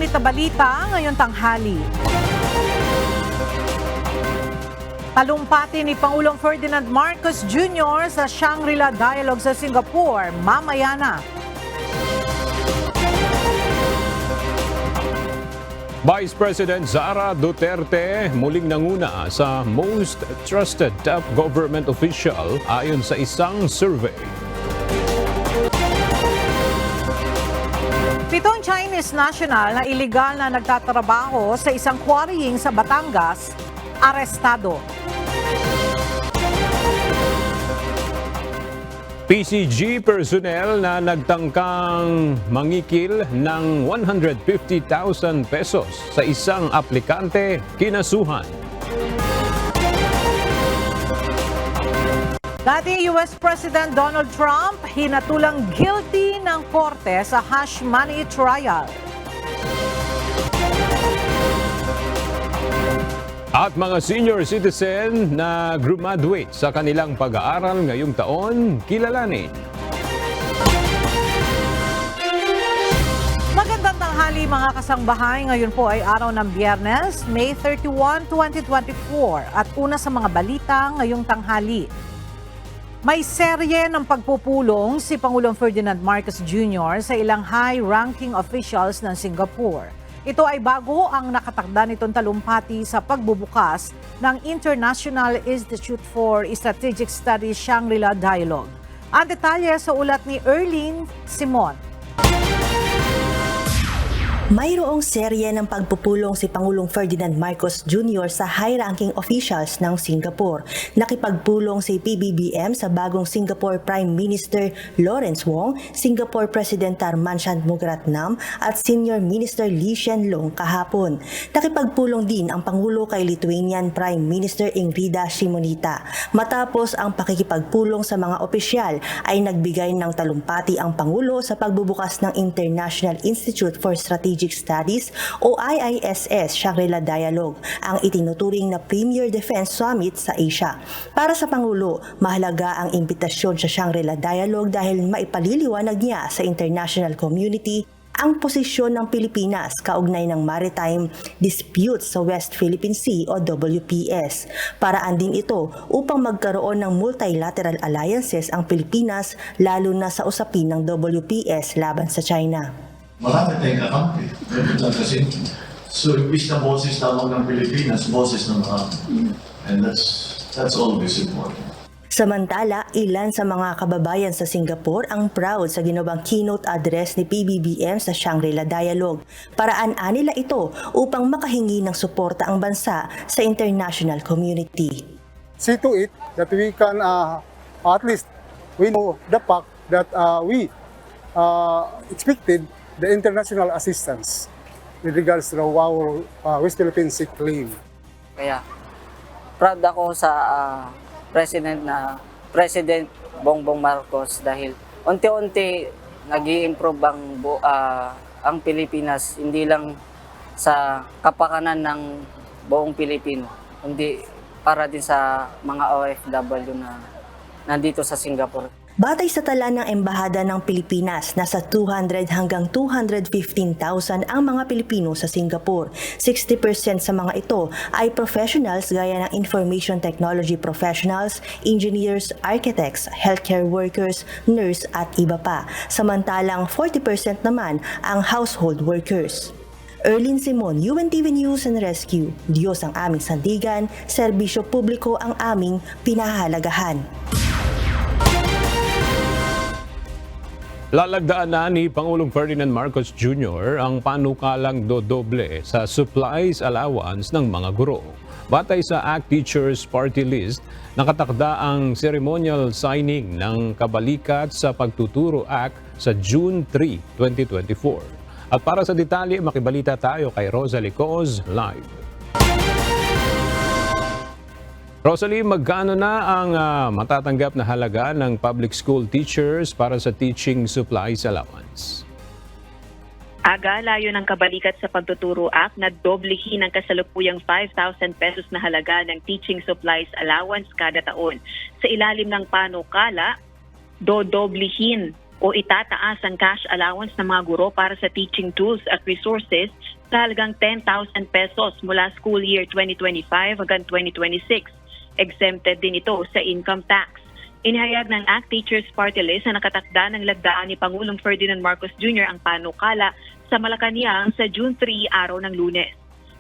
Update na balita ngayong tanghali. Talumpati ni Pangulong Ferdinand Marcos Jr. sa Shangri-La Dialogue sa Singapore, mamaya na. Vice President Sara Duterte muling nanguna sa Most Trusted Top Government Official ayon sa isang survey. Pitong Chinese national na iligal na nagtatrabaho sa isang quarrying sa Batangas, arestado. PCG personnel na nagtangkang mangikil ng 150,000 pesos sa isang aplikante kinasuhan. Dating US President Donald Trump hinatulang guilty ng korte sa hush money trial. At mga senior citizen na graduate sa kanilang pag-aaral ngayong taon, kilalanin. Magandang tanghali mga kasangbahay. Ngayon po ay araw ng Biyernes, May 31, 2024 at una sa mga balita ngayong tanghali. May serye ng pagpupulong si Pangulong Ferdinand Marcos Jr. sa ilang high-ranking officials ng Singapore. Ito ay bago ang nakatakda nitong talumpati sa pagbubukas ng International Institute for Strategic Studies Shangri-La Dialogue. Ang detalye sa ulat ni Erlene Simon. Mayroong serye ng pagpupulong si Pangulong Ferdinand Marcos Jr. sa high-ranking officials ng Singapore. Nakipagpulong si PBBM sa bagong Singapore Prime Minister Lawrence Wong, Singapore President Tharman Shanmugaratnam at Senior Minister Lee Hsien Loong kahapon. Nakipagpulong din ang Pangulo kay Lithuanian Prime Minister Ingrida Šimonytė. Matapos ang pakikipagpulong sa mga opisyal ay nagbigay ng talumpati ang Pangulo sa pagbubukas ng International Institute for Strategic Studies o IISS Shangri-La Dialogue, ang itinuturing na Premier Defense Summit sa Asia. Para sa Pangulo, mahalaga ang imbitasyon sa Shangri-La Dialogue dahil maipaliliwanag niya sa international community ang posisyon ng Pilipinas kaugnay ng maritime disputes sa West Philippine Sea o WPS. Paraan din ito upang magkaroon ng multilateral alliances ang Pilipinas lalo na sa usapin ng WPS laban sa China. Marami tayong kakampi. Kasi, so, imbis na boses lamang ng Pilipinas, boses ng marami. And that's always important. Samantala, ilan sa mga kababayan sa Singapore ang proud sa ginawang keynote address ni PBBM sa Shangri-La Dialogue. Paraan nila ito upang makahingi ng suporta ang bansa sa international community. See to it that we can at least we know the fact that we expected the international assistance with regards to our West Philippine Sea claim. Kaya proud ako sa President Bongbong Marcos dahil unti-unti nag-i-improve ang Pilipinas, hindi lang sa kapakanan ng buong Pilipino, kundi para din sa mga OFW na nandito sa Singapore. Batay sa tala ng Embahada ng Pilipinas, nasa 200 hanggang 215,000 ang mga Pilipino sa Singapore. 60% sa mga ito ay professionals gaya ng information technology professionals, engineers, architects, healthcare workers, nurse at iba pa. Samantalang 40% naman ang household workers. Erlene Simon, UNTV News and Rescue. Diyos ang aming sandigan, serbisyo publiko ang aming pinahahalagahan. Lalagdaan na ni Pangulong Ferdinand Marcos Jr. ang panukalang dodoble sa supplies allowance ng mga guro. Batay sa ACT Teachers Party List, nakatakda ang ceremonial signing ng Kabalikat sa Pagtuturo Act sa June 3, 2024. At para sa detalye, makibalita tayo kay Rosalie Coz live. Rosalie, magkano na ang matatanggap na halaga ng public school teachers para sa teaching supplies allowance? Layo ng Kabalikat sa Pagtuturo Act na doblehin ang kasalukuyang 5,000 pesos na halaga ng teaching supplies allowance kada taon. Sa ilalim ng panukala, dodoblehin o itataas ang cash allowance ng mga guro para sa teaching tools at resources sa halagang 10,000 pesos mula school year 2025 hanggang 2026. Exempted din ito sa income tax. Inihayag ng ACT Teachers Party List na nakatakda ng lagdaan ni Pangulong Ferdinand Marcos Jr. ang panukala sa Malacanang sa June 3, araw ng Lunes.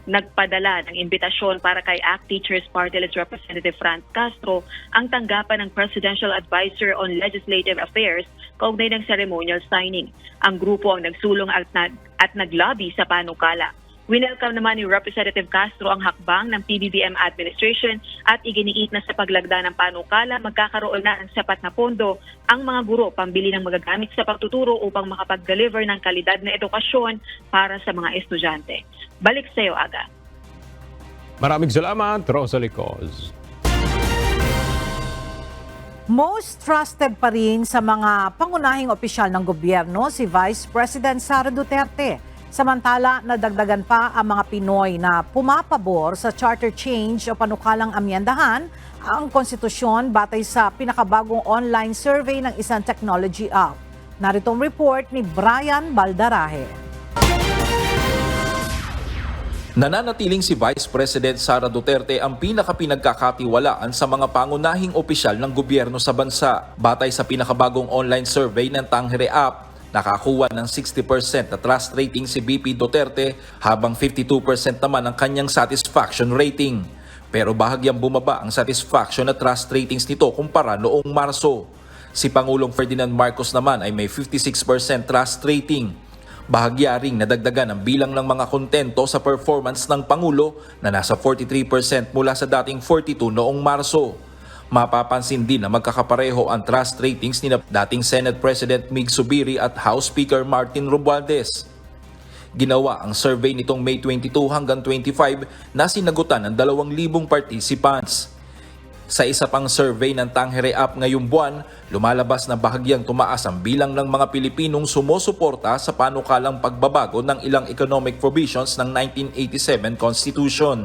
Nagpadala ng imbitasyon para kay ACT Teachers Party List Representative Franz Castro ang tanggapan ng Presidential Advisor on Legislative Affairs kaugnay ng ceremonial signing. Ang grupo ang nagsulong at naglobby sa panukala. Winelcome naman ni Representative Castro ang hakbang ng PBBM administration at iginiit na sa paglagda ng panukala magkakaroon na ng sapat na pondo ang mga guro pambili ng magagamit sa pagtuturo upang makapag-deliver ng kalidad na edukasyon para sa mga estudyante. Balik sa iyo, Aga. Maraming salamat, Rosalie Coz. Most trusted pa rin sa mga pangunahing opisyal ng gobyerno si Vice President Sara Duterte. Samantala, nadagdagan pa ang mga Pinoy na pumapabor sa charter change o panukalang amyendahan ang konstitusyon batay sa pinakabagong online survey ng isang technology app. Narito ang report ni Brian Baldarahe. Nananatiling si Vice President Sara Duterte ang pinakapinagkakatiwalaan sa mga pangunahing opisyal ng gobyerno sa bansa. Batay sa pinakabagong online survey ng Tangere App, nakakuha ng 60% na trust rating si VP Duterte habang 52% naman ang kanyang satisfaction rating. Pero bahagyang bumaba ang satisfaction na trust ratings nito kumpara noong Marso. Si Pangulong Ferdinand Marcos naman ay may 56% trust rating. Bahagya ring nadagdagan ang bilang ng mga kontento sa performance ng Pangulo na nasa 43% mula sa dating 42 noong Marso. Mapapansin din na magkakapareho ang trust ratings ni dating Senate President Mig Zubiri at House Speaker Martin Romualdez. Ginawa ang survey nitong May 22 hanggang 25 na sinagutan ng 2,000 participants. Sa isa pang survey ng Tangere App ngayong buwan, lumalabas na bahagyang tumaas ang bilang ng mga Pilipinong sumusuporta sa panukalang pagbabago ng ilang economic provisions ng 1987 Constitution.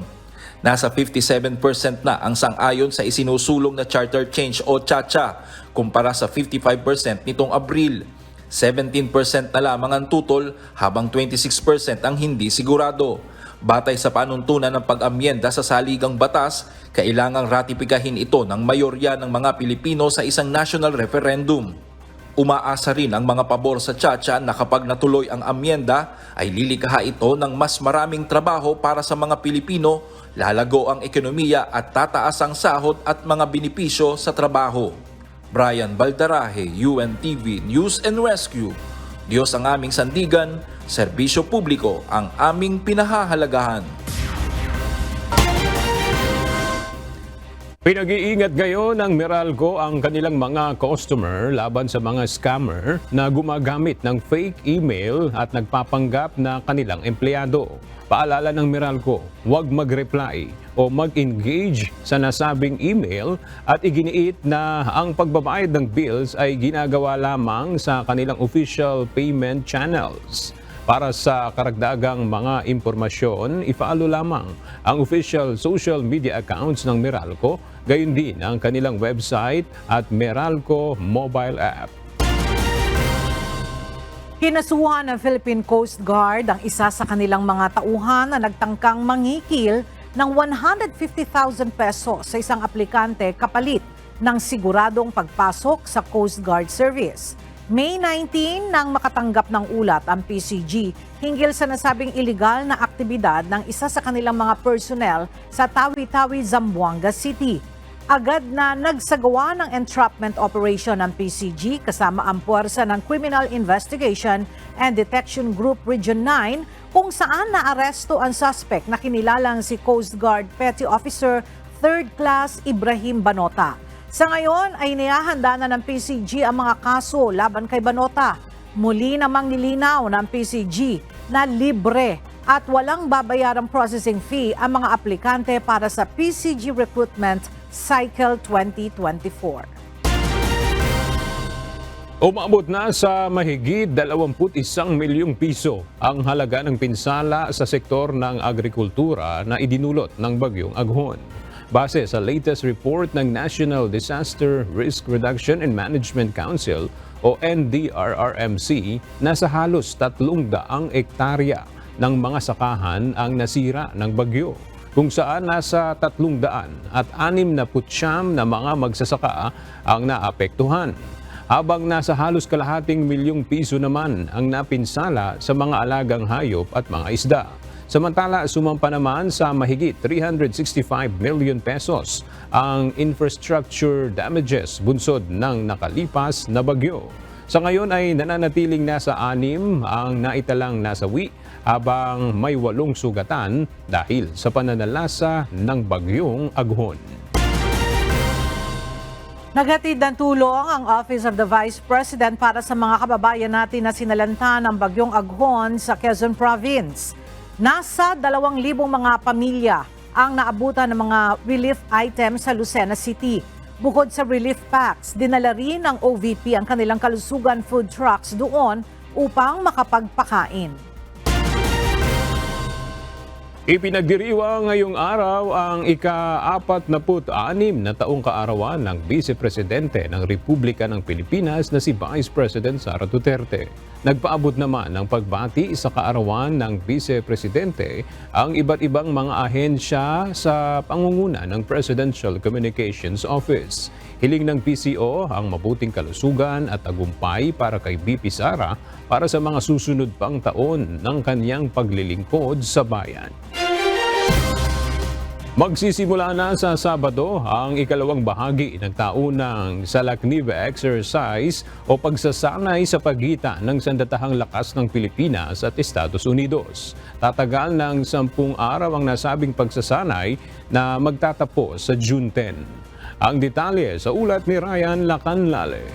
Nasa 57% na ang sang-ayon sa isinusulong na charter change o CHA-CHA kumpara sa 55% nitong Abril. 17% na lamang ang tutol habang 26% ang hindi sigurado. Batay sa panuntunan ng pag-amyenda sa saligang batas, kailangang ratipikahin ito ng mayorya ng mga Pilipino sa isang national referendum. Umaasa rin ang mga pabor sa CHA-CHA na kapag natuloy ang amyenda ay lilikha ito ng mas maraming trabaho para sa mga Pilipino, lalago ang ekonomiya at tataas ang sahod at mga benepisyo sa trabaho. Brian Baldarahe, UNTV News and Rescue. Diyos ang aming sandigan, serbisyo publiko ang aming pinahahalagahan. Pinag-iingat ngayon ng Meralco ang kanilang mga customer laban sa mga scammer na gumagamit ng fake email at nagpapanggap na kanilang empleyado. Paalala ng Meralco, huwag mag-reply o mag-engage sa nasabing email at iginiit na ang pagbabayad ng bills ay ginagawa lamang sa kanilang official payment channels. Para sa karagdagang mga impormasyon, i-follow lamang ang official social media accounts ng Meralco, gayon din ang kanilang website at Meralco mobile app. Kinasuhan ng Philippine Coast Guard ang isa sa kanilang mga tauhan na nagtangkang mangikil ng 150,000 pesos sa isang aplikante kapalit ng siguradong pagpasok sa Coast Guard Service. May 19 nang makatanggap ng ulat ang PCG hinggil sa nasabing iligal na aktibidad ng isa sa kanilang mga personnel sa Tawi-Tawi, Zamboanga City. Agad na nagsagawa ng entrapment operation ng PCG kasama ang puwersa ng Criminal Investigation and Detection Group Region 9 kung saan naaresto ang suspect na kinilalang si Coast Guard Petty Officer 3rd Class Ibrahim Banota. Sa ngayon ay inihahanda na ng PCG ang mga kaso laban kay Banota. Muli namang nilinaw ng PCG na libre at walang babayarang processing fee ang mga aplikante para sa PCG Recruitment Cycle 2024. Umabot na sa mahigit 21 milyong piso ang halaga ng pinsala sa sektor ng agrikultura na idinulot ng bagyong Aghon. Base sa latest report ng National Disaster Risk Reduction and Management Council o NDRRMC na sa halos 300 ektarya ng mga sakahan ang nasira ng bagyo, kung saan nasa 300 at 69 na mga magsasaka ang naapektuhan, habang nasa halos kalahating milyong piso naman ang napinsala sa mga alagang hayop at mga isda. Samantala, sumampa naman sa mahigit 365 million pesos ang infrastructure damages bunsod ng nakalipas na bagyo. Sa ngayon ay nananatiling nasa 6 ang naitalang nasawi, habang may 8 sugatan dahil sa pananalasa ng bagyong Aghon. Naghatid ng tulong ang Office of the Vice President para sa mga kababayan natin na sinalanta ng bagyong Aghon sa Quezon Province. Nasa 2,000 mga pamilya ang naabutan ng mga relief items sa Lucena City. Bukod sa relief packs, dinala rin ng OVP ang kanilang kalusugan food trucks doon upang makapagpakain. Ipinagdiriwang ngayong araw ang ika-46 na taong kaarawan ng Vice Presidente ng Republika ng Pilipinas na si Vice President Sara Duterte. Nagpaabot naman ng pagbati sa kaarawan ng Vice Presidente ang iba't ibang mga ahensya sa pangunguna ng Presidential Communications Office. Hiling ng PCO ang mabuting kalusugan at tagumpay para kay VP Sara para sa mga susunod pang taon ng kanyang paglilingkod sa bayan. Magsisimula na sa Sabado ang ikalawang bahagi ng taunang Salaknib Exercise o pagsasanay sa pagitan ng Sandatahang Lakas ng Pilipinas at Estados Unidos. Tatagal ng 10 araw ang nasabing pagsasanay na magtatapos sa June 10. Ang detalye sa ulat ni Ryan Lacanlale.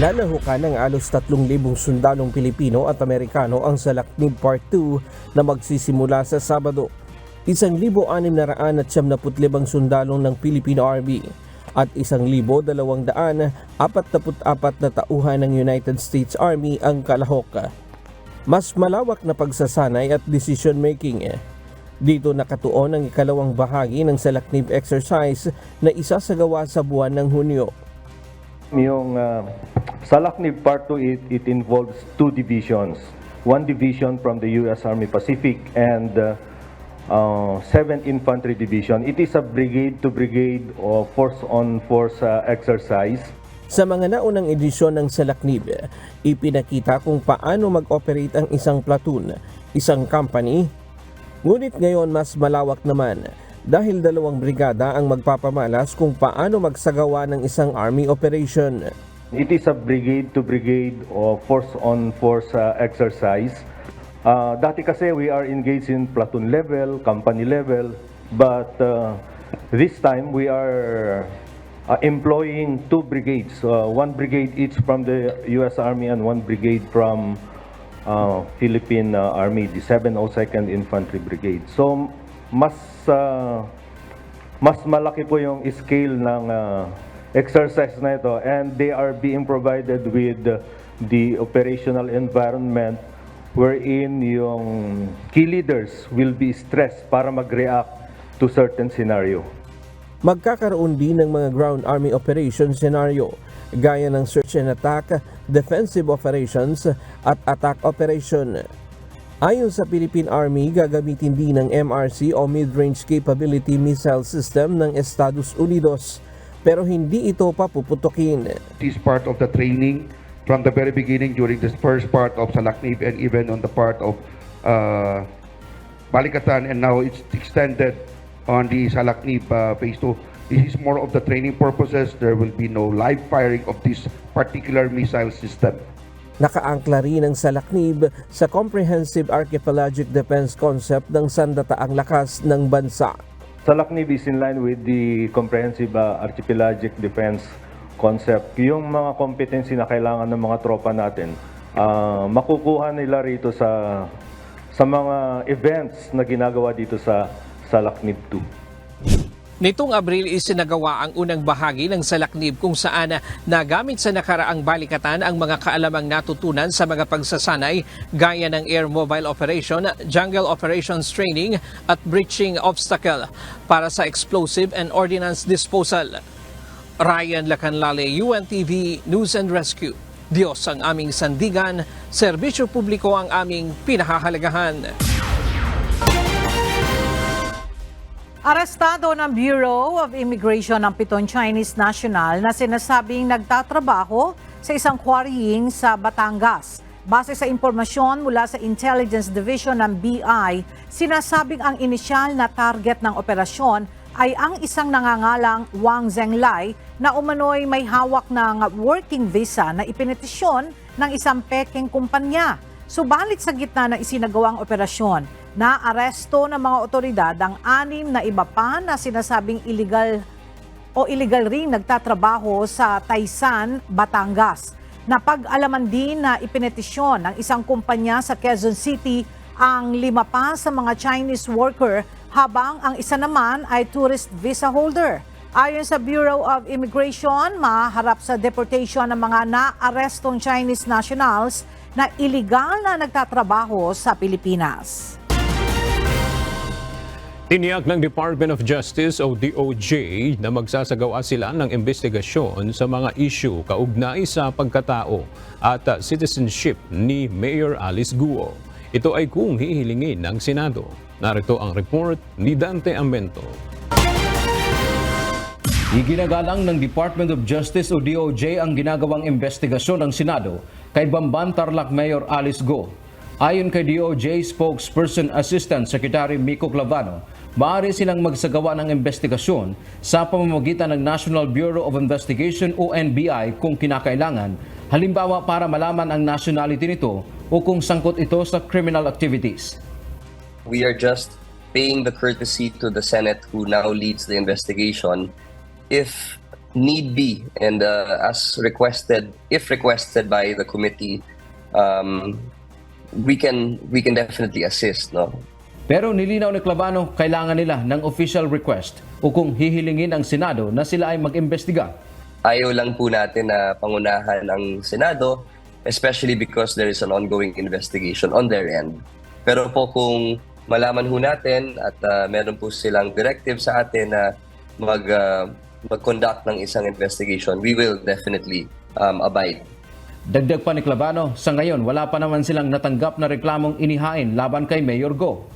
Lalahukan ng alos 3,000 sundalong Pilipino at Amerikano ang Salaknib Part 2 na magsisimula sa Sabado. 1,675 sundalong ng Philippine Army at 1,244 na tauhan ng United States Army ang kalahok. Mas malawak na pagsasanay at decision making. Dito nakatuon ang ikalawang bahagi ng Salaknib Exercise na isasagawa sa buwan ng Hunyo. Yung Salaknib Part 2, it involves 2 divisions. 1 division from the U.S. Army Pacific and 7th Infantry Division. It is a brigade-to-brigade or force-on-force exercise. Sa mga naunang edisyon ng Salaknib, ipinakita kung paano mag-operate ang isang platoon, isang company. Ngunit ngayon mas malawak naman dahil 2 brigada ang magpapamalas kung paano magsagawa ng isang army operation. It is a brigade-to-brigade or force-on-force exercise. Dati kasi we are engaged in platoon level, company level, but this time we are employing 2 brigades, 1 brigade each from the U.S. Army and 1 brigade from Philippine Army, the 702nd Infantry Brigade. So mas malaki po yung scale ng exercise na ito, and they are being provided with the operational environment wherein yung key leaders will be stressed para mag-react to certain scenario. Magkakaroon din ng mga ground army operation scenario gaya ng search and attack, defensive operations at attack operation. Ayon sa Philippine Army, gagamitin din ng MRC o Mid-Range Capability Missile System ng Estados Unidos, pero hindi ito papuputukin. This is part of the training from the very beginning during this first part of Salaknib and even on the part of Balikatan, and now it's extended on the Salaknib phase 2. This is more of the training purposes. There will be no live firing of this particular missile system. Nakaangkla rin ang Salaknib sa Comprehensive Archipelagic Defense Concept ng Sandataang Lakas ng bansa. Salaknib is in line with the Comprehensive Archipelagic Defense Concept. Yung mga competency na kailangan ng mga tropa natin, makukuha nila rito sa mga events na ginagawa dito sa Salaknib 2. Nitong Abril isinagawa ang unang bahagi ng Salaknib kung saan nagamit sa nakaraang balikatan ang mga kaalamang natutunan sa mga pagsasanay gaya ng Air Mobile Operation, Jungle Operations Training at Breaching Obstacle para sa Explosive and Ordnance Disposal. Ryan Lacanlale, UNTV News and Rescue. Diyos ang aming sandigan, serbisyo publiko ang aming pinahahalagahan. Arestado ng Bureau of Immigration ang 7 Chinese national na sinasabing nagtatrabaho sa isang quarrying sa Batangas. Base sa impormasyon mula sa Intelligence Division ng BI, sinasabing ang inisyal na target ng operasyon ay ang isang nangangalang Wang Zhenglai na umano'y may hawak ng working visa na ipinetisyon ng isang Peking kumpanya. Subalit sa gitna ng isinagawang operasyon, naaresto ng mga otoridad ang 6 na iba pa na sinasabing illegal ring nagtatrabaho sa Taysan, Batangas. Napag-alaman din na ipinetisyon ng isang kumpanya sa Quezon City ang 5 pa sa mga Chinese worker habang ang isa naman ay tourist visa holder. Ayon sa Bureau of Immigration, maharap sa deportation ng mga naarestong Chinese nationals na iligal na nagtatrabaho sa Pilipinas. Tiniyak ng Department of Justice o DOJ na magsasagawa sila ng investigasyon sa mga issue kaugnay sa pagkatao at citizenship ni Mayor Alice Guo. Ito ay kung hihilingin ng Senado. Narito ang report ni Dante Amento. Iginagalang ng Department of Justice o DOJ ang ginagawang investigasyon ng Senado kay Bamban Tarlac Mayor Alice Guo. Ayon kay DOJ Spokesperson Assistant Secretary Miko Clavano, maaari silang magsagawa ng investigasyon sa pamamagitan ng National Bureau of Investigation o NBI kung kinakailangan, halimbawa para malaman ang nationality nito o kung sangkot ito sa criminal activities. We are just paying the courtesy to the Senate who now leads the investigation if need be and as requested, if requested by the committee, we can definitely assist, no? Pero nilinaw ni Clavano, kailangan nila ng official request o kung hihilingin ang Senado na sila ay mag-imbestiga. Ayaw lang po natin na pangunahan ang Senado, especially because there is an ongoing investigation on their end. Pero po kung malaman ho natin at meron po silang directive sa atin na mag-conduct ng isang investigation, we will definitely abide. Dagdag pa ni Clavano, sa ngayon wala pa naman silang natanggap na reklamong inihain laban kay Mayor Guo.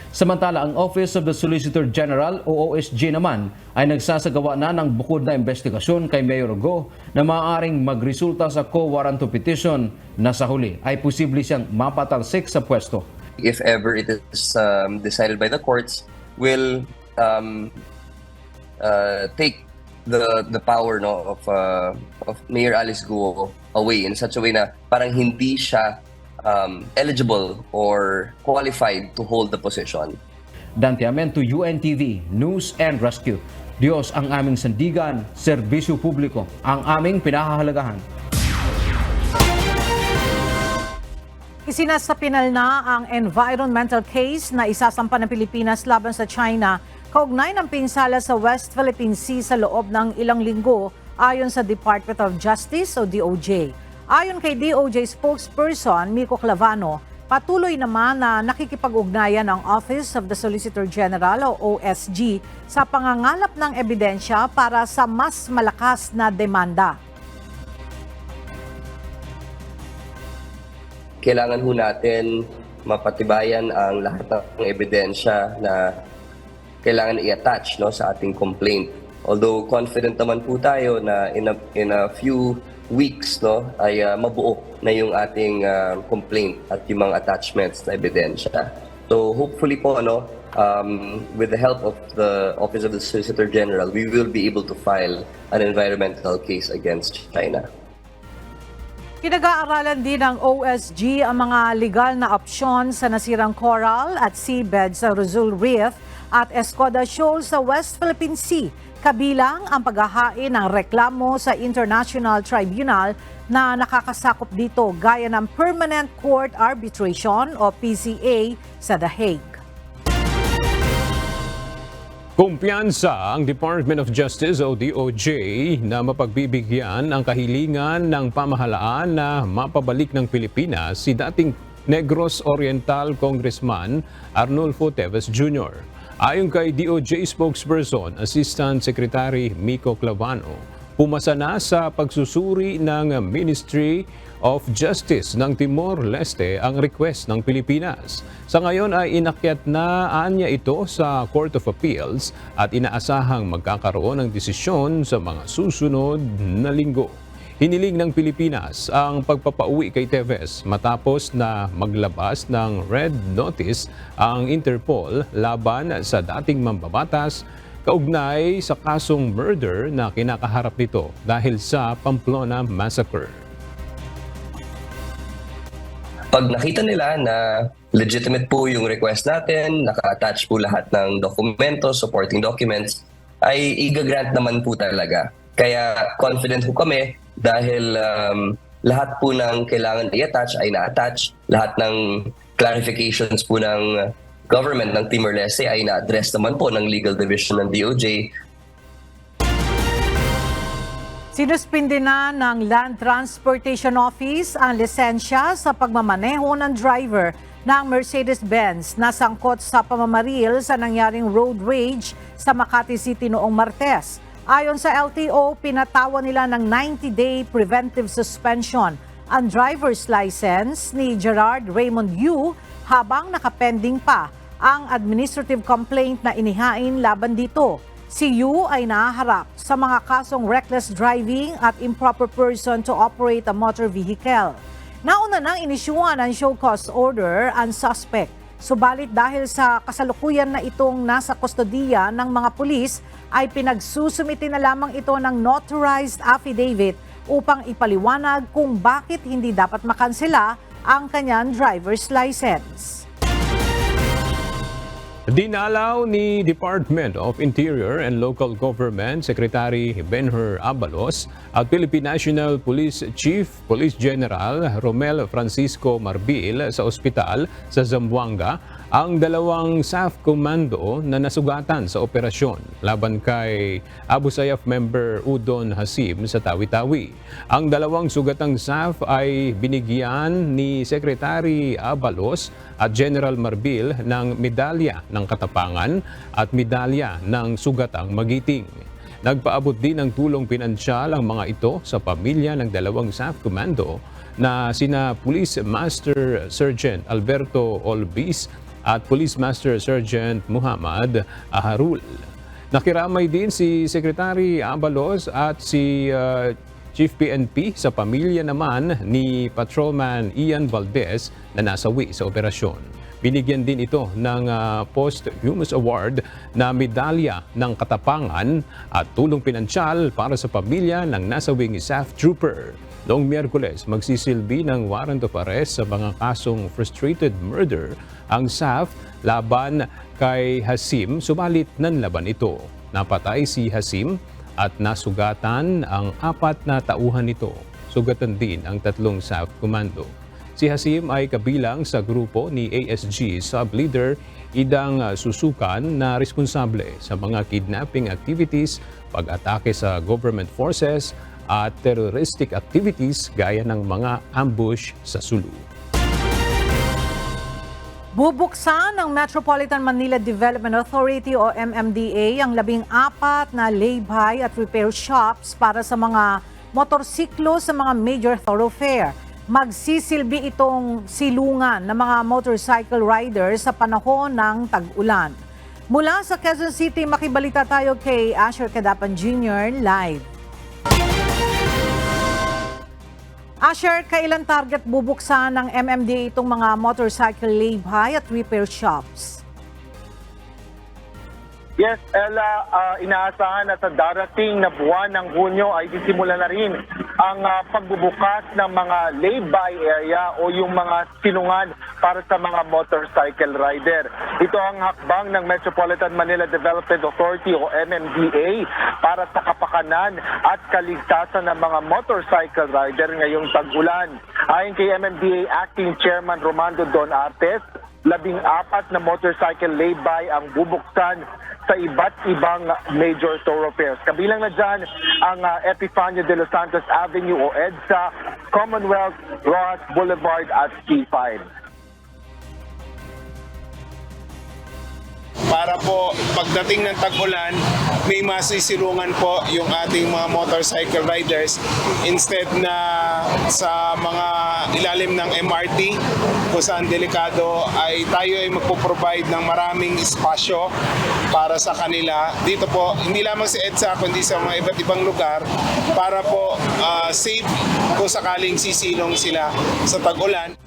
Samantala, ang Office of the Solicitor General o OSG naman ay nagsasagawa na ng bukod na investigasyon kay Mayor Guo na maaaring magresulta sa quo warranto petition na sa huli ay posible siyang mapatalsik sa pwesto. If ever it is decided by the courts, will take the power of Mayor Alice Guo away in such a way na parang hindi siya eligible or qualified to hold the position. Dante Amento, UNTV News and Rescue. Diyos ang aming sandigan, serbisyo publiko ang aming pinahahalagahan. Isinasapinal na ang environmental case na isasampa ng Pilipinas laban sa China kaugnay ng pinsala sa West Philippine Sea sa loob ng ilang linggo ayon sa Department of Justice o DOJ. Ayon kay DOJ spokesperson Miko Clavano, patuloy naman na nakikipag-ugnayan ang Office of the Solicitor General o OSG sa pangangalap ng ebidensya para sa mas malakas na demanda. Kailangan ho natin mapatibayan ang lahat ng ebidensya na kailangan i-attach sa ating complaint. Although confident naman po tayo na in a few weeks ay mabuo na yung ating complaint at yung mga attachments na ebidensya. So hopefully po with the help of the Office of the Solicitor General, we will be able to file an environmental case against China. Pinag-aaralan din ng OSG ang mga legal na opsyon sa nasirang coral at seabed sa Rizal Reef at Escoda Shoal sa West Philippine Sea, kabilang ang paghahain ng reklamo sa International Tribunal na nakakasakop dito gaya ng Permanent Court Arbitration o PCA sa The Hague. Kumpiyansa ang Department of Justice o DOJ na mapagbibigyan ang kahilingan ng pamahalaan na mapabalik ng Pilipinas si dating Negros Oriental Congressman Arnulfo Teves Jr. Ayon kay DOJ spokesperson, Assistant Secretary Miko Clavano, pumasa na sa pagsusuri ng Ministry of Justice ng Timor-Leste ang request ng Pilipinas. Sa ngayon ay inakyat na anya ito sa Court of Appeals at inaasahang magkakaroon ng desisyon sa mga susunod na linggo. Hiniling ng Pilipinas ang pagpapauwi kay Teves matapos na maglabas ng red notice ang Interpol laban sa dating mambabatas kaugnay sa kasong murder na kinakaharap nito dahil sa Pamplona Massacre. Pag nakita nila na legitimate po yung request natin, naka-attach po lahat ng dokumento, supporting documents, ay i-grant naman po talaga. Kaya confident po kami dahil lahat po ng kailangan i-attach ay na-attach. Lahat ng clarifications po ng government ng Timor-Leste ay na-address naman po ng Legal Division ng DOJ. Sinuspindi na ng Land Transportation Office ang lisensya sa pagmamaneho ng driver ng Mercedes-Benz na sangkot sa pamamaril sa nangyaring road rage sa Makati City noong Martes. Ayon sa LTO, pinatawan nila ng 90-day preventive suspension ang driver's license ni Gerard Raymond Yu habang nakapending pa ang administrative complaint na inihain laban dito. Si Yu ay nahaharap sa mga kasong reckless driving at improper person to operate a motor vehicle. Nauna nang inisyuhan ang show cause order ang suspect. Subalit dahil sa kasalukuyan na itong nasa kustodiya ng mga pulis, ay pinagsusumiti na lamang ito ng notarized affidavit upang ipaliwanag kung bakit hindi dapat makansela ang kanyang driver's license. Dinalaw ni Department of Interior and Local Government Secretary Benher Abalos at Philippine National Police Chief Police General Romel Francisco Marbil sa ospital sa Zamboanga ang dalawang SAF Commando na nasugatan sa operasyon laban kay Abu Sayyaf member Udon Hasim sa Tawi-Tawi. Ang dalawang sugatang SAF ay binigyan ni Secretary Abalos at General Marbil ng medalya ng katapangan at medalya ng sugatang magiting. Nagpaabot din ng tulong pinansyal ang mga ito sa pamilya ng dalawang SAF Commando na sina Police Master Sergeant Alberto Olbis at Police Master Sergeant Muhammad Aharul. Nakiramay din si Secretary Abalos at si Chief PNP sa pamilya naman ni Patrolman Ian Valdez na nasawi sa operasyon. Binigyan din ito ng Posthumous Award na medalya ng katapangan at tulong pinansyal para sa pamilya ng nasawing SAF Trooper. Noong Miyerkules, magsisilbi ng warrant of arrest sa mga kasong frustrated murder ang SAF laban kay Hasim, subalit nanlaban ito. Napatay si Hasim at nasugatan ang 4 na tauhan nito. Sugatan din ang 3 SAF Commando. Si Hasim ay kabilang sa grupo ni ASG Sub-Leader Idang Susukan na responsable sa mga kidnapping activities, pag-atake sa government forces at terroristic activities gaya ng mga ambush sa Sulu. Bubuksan ng Metropolitan Manila Development Authority o MMDA ang 14 na lay-by at repair shops para sa mga motorsiklo sa mga major thoroughfare. Magsisilbi itong silungan ng mga motorcycle riders sa panahon ng tag-ulan. Mula sa Quezon City, makibalita tayo kay Asher Cadapan Jr. live. Asher, kailan target bubuksan ng MMDA itong mga motorcycle lay-by at repair shops? Yes, Ella, inaasahan na sa darating na buwan ng Hunyo ay sisimula na rin ang pagbubukas ng mga lay-by area o yung mga sinungan para sa mga motorcycle rider. Ito ang hakbang ng Metropolitan Manila Development Authority o MMDA para sa kapakanan at kaligtasan ng mga motorcycle rider ngayong tag-ulan. Ayon kay MMDA Acting Chairman Romando Don Artes, 14 na motorcycle lay-by ang bubuksan sa iba't ibang major thoroughfares. Kabilang na dyan ang Epifanio de los Santos Avenue o EDSA, Commonwealth, Rojas Boulevard at C5. para po pagdating ng tag-ulan, may masisilungan po yung ating mga motorcycle riders instead na sa mga ilalim ng MRT kung saan delikado ay tayo ay magpo-provide ng maraming espasyo para sa kanila. Dito po, hindi lamang sa EDSA kundi sa mga iba't ibang lugar para po safe kung sakaling sisilong sila sa tag-ulan.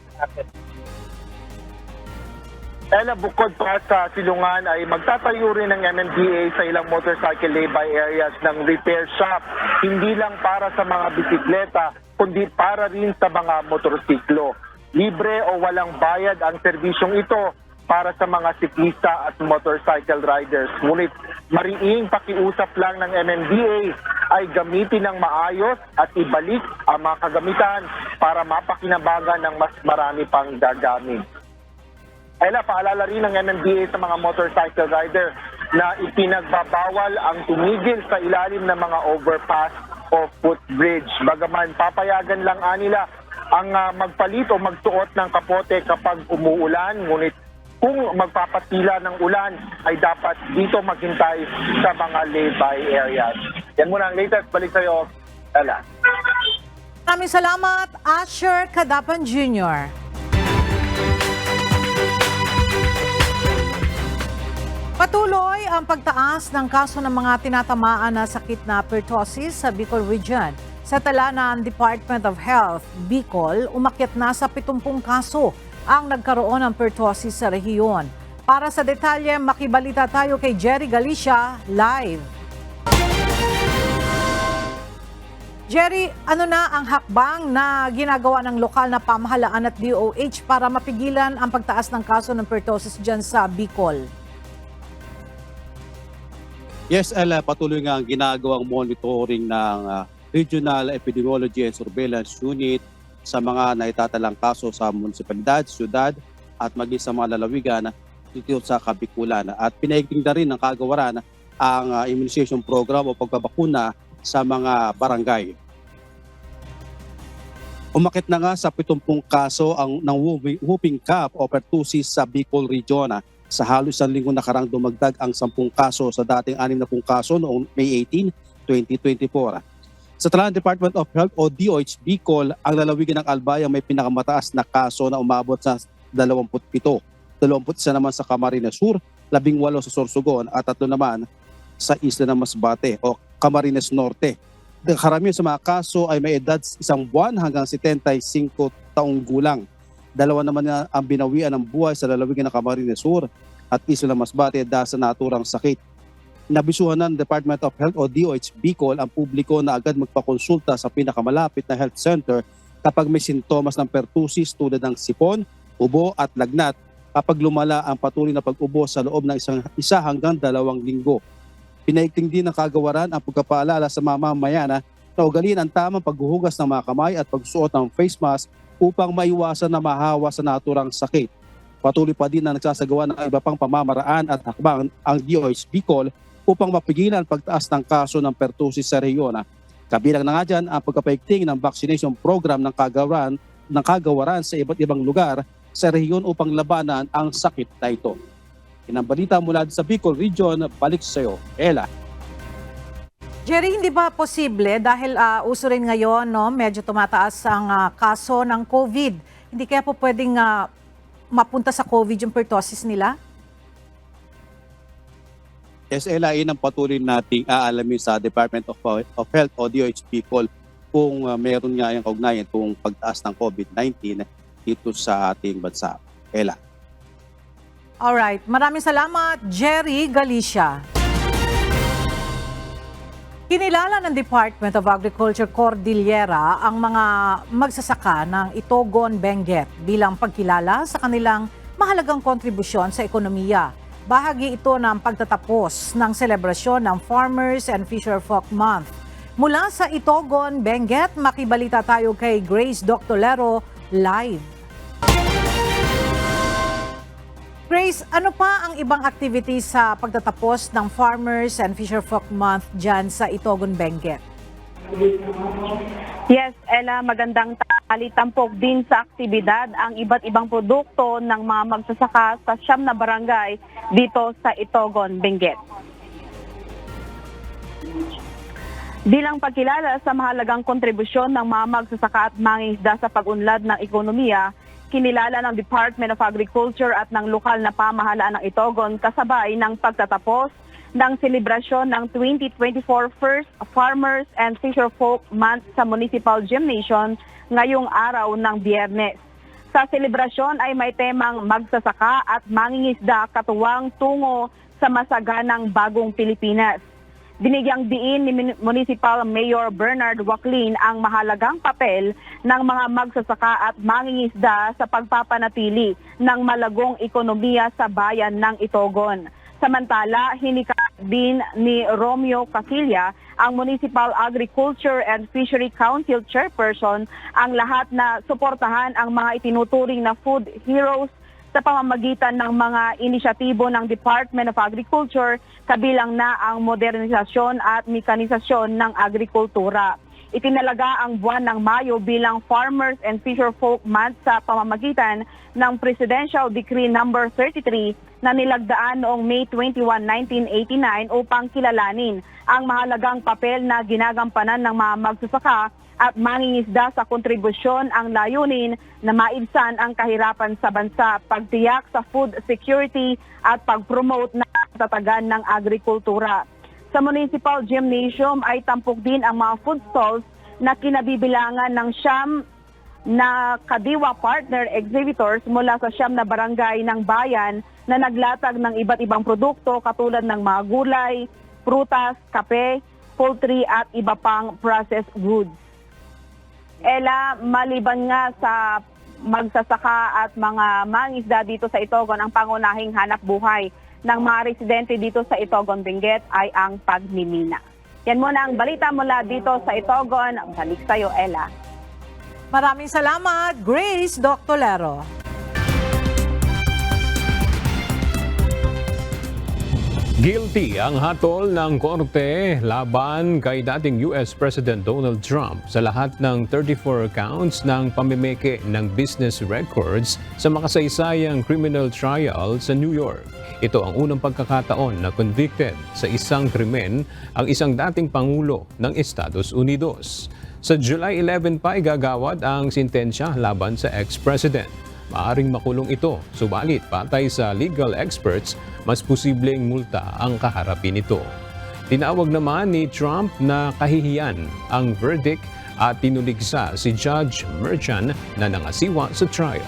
Ella, bukod pa sa silungan ay magtatayo rin ng MMDA sa ilang motorcycle lay-by areas ng repair shop. Hindi lang para sa mga bisikleta, kundi para rin sa mga motorsiklo. Libre o walang bayad ang serbisyong ito para sa mga siklista at motorcycle riders. Ngunit mariing pakiusap lang ng MMDA ay gamitin ng maayos at ibalik ang mga kagamitan para mapakinabangan ng mas marami pang gagamit. Ella, paalala rin ng MMDA sa mga motorcycle rider na ipinagbabawal ang tumigil sa ilalim ng mga overpass o footbridge. Bagaman papayagan lang nila ang magpalit o magsuot ng kapote kapag umuulan, ngunit kung magpapatila ng ulan ay dapat dito maghintay sa mga lay-by areas. Yan muna ang latest. Balik sa'yo, Ella. Maraming salamat, Asher Cadapan Jr. Patuloy ang pagtaas ng kaso ng mga tinatamaan na sakit na pertussis sa Bicol Region. Sa tala ng Department of Health, Bicol, umakyat na sa 70 kaso ang nagkaroon ng pertussis sa rehiyon. Para sa detalye, makibalita tayo kay Jerry Galicia live. Jerry, ano na ang hakbang na ginagawa ng lokal na pamahalaan at DOH para mapigilan ang pagtaas ng kaso ng pertussis dyan sa Bicol? Yes, Ella, patuloy nga ang ginagawang monitoring ng Regional Epidemiology and Surveillance Unit sa mga naitatalang kaso sa munisipalidad, syudad at maging sa mga lalawigan dito sa Kabikulan. At pinaigting na rin ng kagawaran ang immunization program o pagbabakuna sa mga barangay. Umakit na nga sa 70 kaso ng whooping cough o pertussis sa Bicol Region. Sa halos isang linggo nakarang dumagdag ang 10 kaso sa dating 60 kaso noong May 18, 2024. Sa tala ng Department of Health o DOH Bicol, ang lalawigan ng Albaya may pinakamataas na kaso na umabot sa 27. 21 naman sa Camarines Sur, 18 sa Sorsogon at 3 naman sa Isla ng Masbate o Camarines Norte. Karamihan sa mga kaso ay may edad 1 buwan hanggang 75 taong gulang. 2 naman na ang binawian ng buhay sa lalawigan ng Camarines Sur at Isla ng Masbate dahil sa naturang sakit. Nabisuhan ng Department of Health o DOH Bicol ang publiko na agad magpakonsulta sa pinakamalapit na health center kapag may sintomas ng pertussis tulad ng sipon, ubo at lagnat kapag lumala ang patuloy na pag-ubo sa loob ng 1 hanggang 2 linggo. Pinaigting din ng kagawaran ang pagpapaalala sa mga mamamayan na ugaliin ang tamang paghuhugas ng mga kamay at pagsuot ng face mask upang maiwasan na mahawa sa naturang sakit. Patuloy pa din na nagsasagawa ng iba pang pamamaraan at hakbang ang DOH Bicol upang mapigilan ang pagtaas ng kaso ng pertussis sa rehiyon. Kabilang na nga dyan ang pagkapaigting ng vaccination program ng kagawaran sa iba't ibang lugar sa rehiyon upang labanan ang sakit na ito. Inambalita mula sa Bicol Region, balik sa iyo, Ella. Jerry, hindi ba posible dahil uso rin ngayon, no, medyo tumataas ang kaso ng COVID. Hindi kaya po pwedeng mapunta sa COVID yung pertussis nila? Yes, Ella, yun ang patuloy nating aalamin sa Department of Health o DOH Bicol kung meron nga yung kaugnayan itong pagtaas ng COVID-19 dito sa ating bansa. Ella. Alright, maraming salamat, Jerry Galicia. Kinilala ng Department of Agriculture Cordillera ang mga magsasaka ng Itogon, Benguet bilang pagkilala sa kanilang mahalagang kontribusyon sa ekonomiya. Bahagi ito ng pagtatapos ng selebrasyon ng Farmers and Fisherfolk Month. Mula sa Itogon, Benguet, makibalita tayo kay Grace Doctolero live. Grace, ano pa ang ibang activities sa pagtatapos ng Farmers and Fisherfolk Month dyan sa Itogon, Benguet? Yes, Ella, magandang tanghali. Tampok din sa aktibidad ang iba't ibang produkto ng mga magsasaka sa 9 na barangay dito sa Itogon, Benguet. Bilang pagkilala sa mahalagang kontribusyon ng mga magsasaka at mangingisda sa pag-unlad ng ekonomiya, kinilala ng Department of Agriculture at ng lokal na pamahalaan ng Itogon kasabay ng pagtatapos ng selebrasyon ng 2024 First Farmers and Fisherfolk Month sa Municipal Gymnasium ngayong araw ng Biyernes. Sa selebrasyon ay may temang magsasaka at mangingisda katuwang tungo sa masaganang bagong Pilipinas. Binigyang diin ni Municipal Mayor Bernard Waclin ang mahalagang papel ng mga magsasaka at mangingisda sa pagpapanatili ng malagong ekonomiya sa bayan ng Itogon. Samantala, hinikayat din ni Romeo Casilla, ang Municipal Agriculture and Fishery Council Chairperson, ang lahat na suportahan ang mga itinuturing na food heroes sa pamamagitan ng mga inisyatibo ng Department of Agriculture, kabilang na ang modernisasyon at mekanisasyon ng agrikultura. Itinalaga ang buwan ng Mayo bilang Farmers and Fisherfolk Month sa pamamagitan ng Presidential Decree No. 33 na nilagdaan noong May 21, 1989 upang kilalanin ang mahalagang papel na ginagampanan ng mga magsasaka at mangingisda sa kontribusyon. Ang layunin na maibsan ang kahirapan sa bansa, pagtiyak sa food security at pag-promote ng tatagan ng agrikultura. Sa Municipal Gymnasium ay tampok din ang mga food stalls na kinabibilangan ng 9 na kadiwa partner exhibitors mula sa 9 na barangay ng bayan na naglatag ng iba't ibang produkto katulad ng mga gulay, prutas, kape, poultry at iba pang processed goods. Ella, maliban nga sa magsasaka at mga mangisda dito sa Itogon, ang pangunahing hanap buhay ng mga residente dito sa Itogon, Benguet ay ang pagmimina. Yan muna ang balita mula dito sa Itogon. Balik sa'yo, Ella. Maraming salamat, Grace Doctolero. Guilty ang hatol ng korte laban kay dating US President Donald Trump sa lahat ng 34 counts ng pamimeke ng business records sa makasaysayang criminal trial sa New York. Ito ang unang pagkakataon na convicted sa isang krimen ang isang dating Pangulo ng Estados Unidos. Sa July 11 pa igagawad ang sintensya laban sa ex-president. Maaring makulong ito, subalit patay sa legal experts, mas posibleng multa ang kaharapin nito. Tinawag naman ni Trump na kahihiyan ang verdict at tinuligsa si Judge Merchan na nangasiwa sa trial.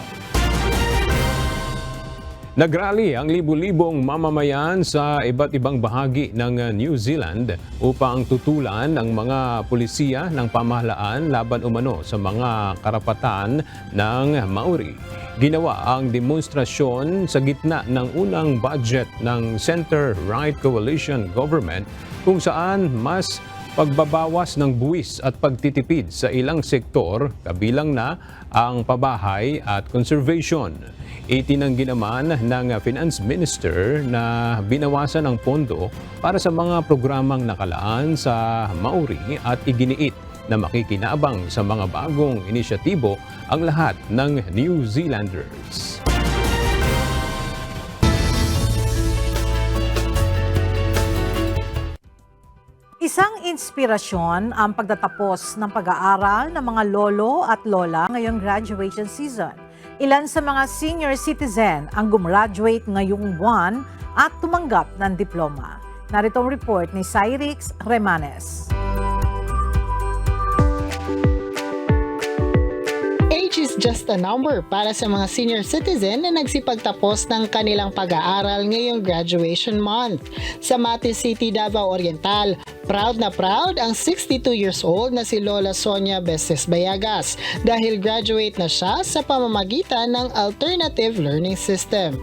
Nagrally ang libu-libong mamamayan sa iba't ibang bahagi ng New Zealand upang tutulan ang mga pulisiya ng pamahalaan laban umano sa mga karapatan ng Maori. Ginawa ang demonstrasyon sa gitna ng unang budget ng Center-Right Coalition Government kung saan mas pagbabawas ng buwis at pagtitipid sa ilang sektor kabilang na ang pabahay at conservation. Itinanggi naman ng Finance Minister na binawasan ang pondo para sa mga programang nakalaan sa Maori at iginiit na makikinabang sa mga bagong inisyatibo ang lahat ng New Zealanders. Isang inspirasyon ang pagtatapos ng pag-aaral ng mga lolo at lola ngayong graduation season. Ilan sa mga senior citizen ang gumraduate ngayong buwan at tumanggap ng diploma. Narito ang report ni Cyrix Remanes. Age is just a number para sa mga senior citizen na nagsipagtapos ng kanilang pag-aaral ngayong graduation month. Sa Mati City, Davao Oriental, proud na proud ang 62 years old na si Lola Sonia Bestes Bayagas dahil graduate na siya sa pamamagitan ng Alternative Learning System.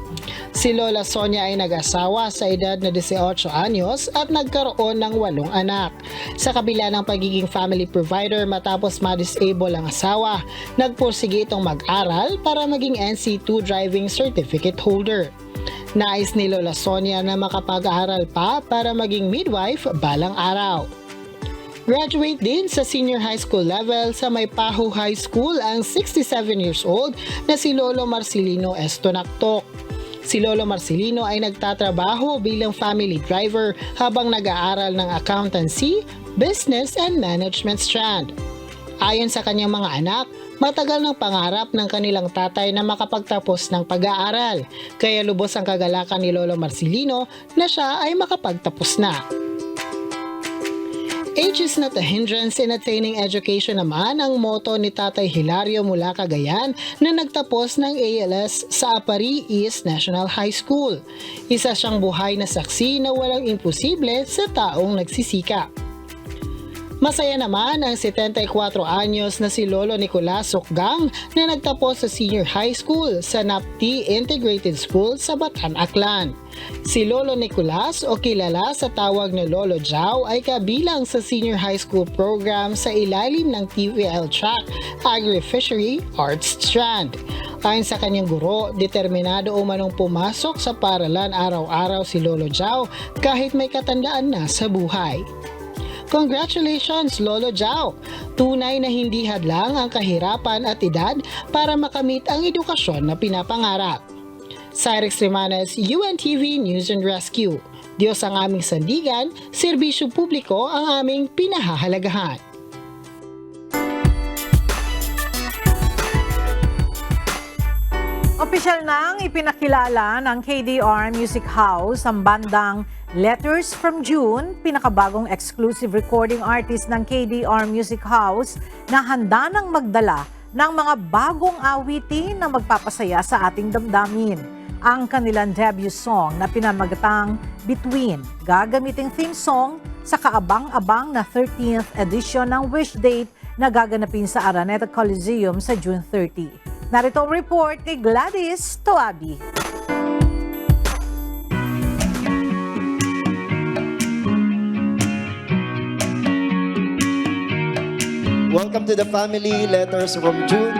Si Lola Sonia ay nag-asawa sa edad na 18 anyos at nagkaroon ng 8 anak. Sa kabila ng pagiging family provider matapos ma-disable ang asawa, nagpursige itong mag-aral para maging NC2 driving certificate holder. Nais ni Lola Sonia na makapag-aaral pa para maging midwife balang araw. Graduate din sa senior high school level sa Maypaho High School ang 67 years old na si Lolo Marcelino Estonactoc. Si Lolo Marcelino ay nagtatrabaho bilang family driver habang nag-aaral ng accountancy, business and management strand. Ayon sa kanyang mga anak, matagal ng pangarap ng kanilang tatay na makapagtapos ng pag-aaral, kaya lubos ang kagalakan ni Lolo Marcelino na siya ay makapagtapos na. Age is not a hindrance in attaining education naman ang motto ni Tatay Hilario mula Cagayan na nagtapos ng ALS sa Apari East National High School. Isa siyang buhay na saksi na walang imposible sa taong nagsisikap. Masaya naman ang 74 anyos na si Lolo Nicolas Sokgang na nagtapos sa senior high school sa NAPTI Integrated School sa Batan, Aklan. Si Lolo Nicolas o kilala sa tawag na Lolo Jao ay kabilang sa senior high school program sa ilalim ng TVL track Agri-Fishery Arts Strand. Ayon sa kanyang guro, determinado umanong pumasok sa paaralan araw-araw si Lolo Jao kahit may katandaan na sa buhay. Congratulations, Lolo Jao! Tunay na hindi hadlang ang kahirapan at edad para makamit ang edukasyon na pinapangarap. Cyrix Rimanes, UNTV News and Rescue. Diyos ang aming sandigan, serbisyo publiko ang aming pinahahalagahan. Opisyal nang ipinakilala ng KDR Music House ang bandang Letters from June, pinakabagong exclusive recording artist ng KDR Music House na handa nang magdala ng mga bagong awitin na magpapasaya sa ating damdamin. Ang kanilang debut song na pinamagatang Between, gagamiting theme song sa kaabang-abang na 13th edition ng Wish Date na gaganapin sa Araneta Coliseum sa June 30. Narito ang report ni Gladys Toabi. Welcome to the family, Letters from June.